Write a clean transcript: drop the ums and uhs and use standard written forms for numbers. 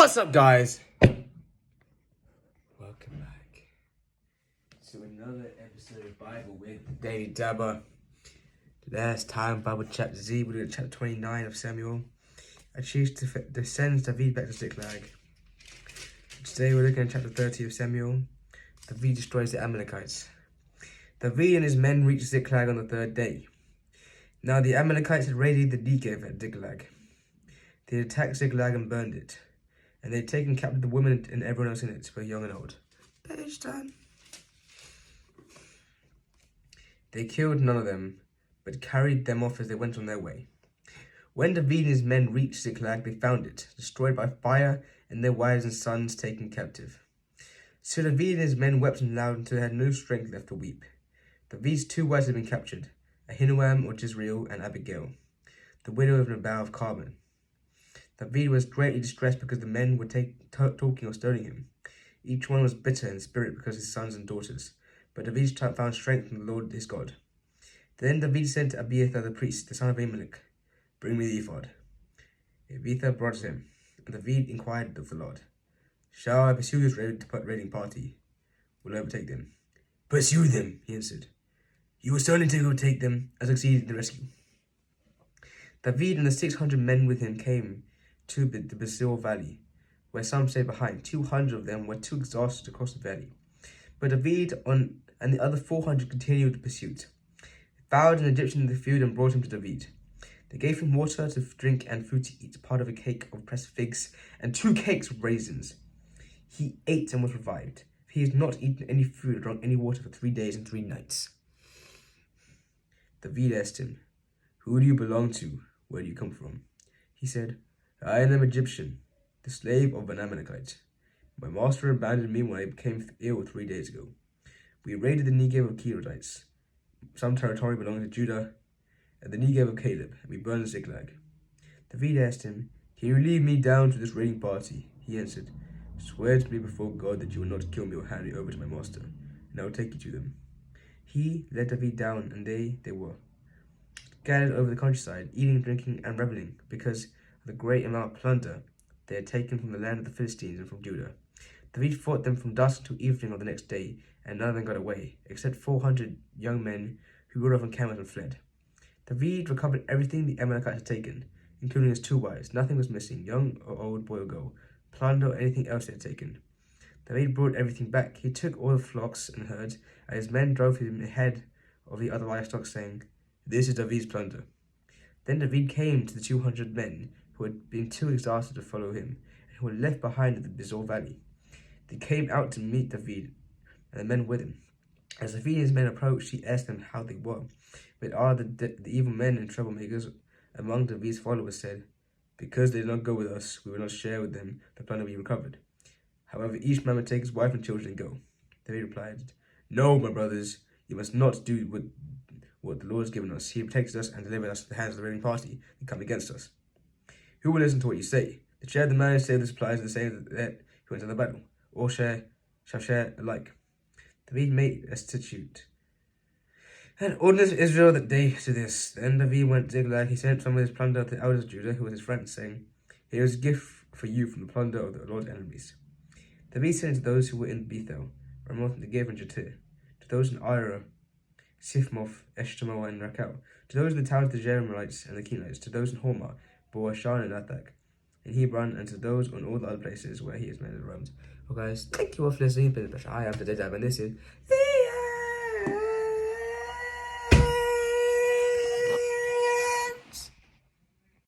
What's up, guys? Welcome back to another episode of Bible with Daily Dabber. Last time, Bible chapter Z, we're doing chapter 29 of Samuel. Achish descends David back to Ziklag. Today we're looking at chapter 30 of Samuel. David destroys the Amalekites. David and his men reached Ziklag on the third day. Now the Amalekites had raided the Negev at Ziklag. They had attacked Ziklag and burned it. And they had taken captive the women and everyone else in it, both young and old. Page turn. They killed none of them, but carried them off as they went on their way. When David and his men reached Ziklag, they found it, destroyed by fire, and their wives and sons taken captive. So David and his men wept aloud until they had no strength left to weep. David's two wives had been captured, Ahinoam of Jezreel and Abigail, the widow of Nabal of Carmel. David was greatly distressed because the men were talking or stoning him. Each one was bitter in spirit because of his sons and daughters. But David found strength from the Lord his God. Then David said to Abiathar the priest, the son of Ahimelech, "Bring me the ephod." Abiathar brought it him, and David inquired of the Lord, "Shall I pursue this raiding party? Will I overtake them?" "Pursue them," he answered. "You will certainly overtake them and succeed in the rescue." David and the 600 men with him came to the Besor Valley, where some stayed behind. 200 of them were too exhausted to cross the valley. But David and the other 400 continued the pursuit. They found an Egyptian in the field and brought him to David. They gave him water to drink and food to eat, part of a cake of pressed figs and 2 cakes of raisins. He ate and was revived. He has not eaten any food or drunk any water for 3 days and 3 nights. David asked him, "Who do you belong to? Where do you come from?" He said, "I am an Egyptian, the slave of an Amalekite. My master abandoned me when I became ill 3 days ago. We raided the Negev of Kerethites, some territory belonging to Judah, and the Negev of Caleb, and we burned Ziklag." David asked him, "Can you lead me down to this raiding party?" He answered, "Swear to me before God that you will not kill me or hand me over to my master, and I will take you to them." He led David down, and they were scattered over the countryside, eating, drinking, and reveling, because the great amount of plunder they had taken from the land of the Philistines and from Judah. David fought them from dusk until evening of the next day, and none of them got away, except 400 young men who rode off on camels and fled. David recovered everything the Amalekites had taken, including his 2 wives. Nothing was missing, young or old, boy or girl, plunder or anything else they had taken. David brought everything back. He took all the flocks and herds, and his men drove him ahead of the other livestock, saying, "This is David's plunder." Then David came to the 200 men who had been too exhausted to follow him, and who were left behind at the Besor Valley. They came out to meet David, and the men with him. As David and his men approached, he asked them how they were. But the evil men and troublemakers among David's followers said, "Because they did not go with us, we will not share with them the plunder we recovered. However, each man would take his wife and children and go." David replied, "No, my brothers, you must not do what the Lord has given us. He protects us and delivers us to the hands of the raiding party that come against us. Who will listen to what you say? The share of the man who saved the supplies and the same that who went to the battle. All shall share alike." David made a statute and ordinance of Israel that day to this. Then David went to Ziklag. He sent some of his plunder to the elders of Judah, who was his friends, saying, "Here is a gift for you from the plunder of the Lord's enemies." David sent to those who were in Bethel, Ramoth, Negev, and Jatir, to those in Ira, Siphmoth, Eshtemoa, and Rakel, to those in the towns of the Jeremites and the Kenites, to those in Hormah, Boashan, and Athak, in Hebron, and to those in all the other places where he has made it roams. Well, guys, thank you all for listening. I am the Dab, and this is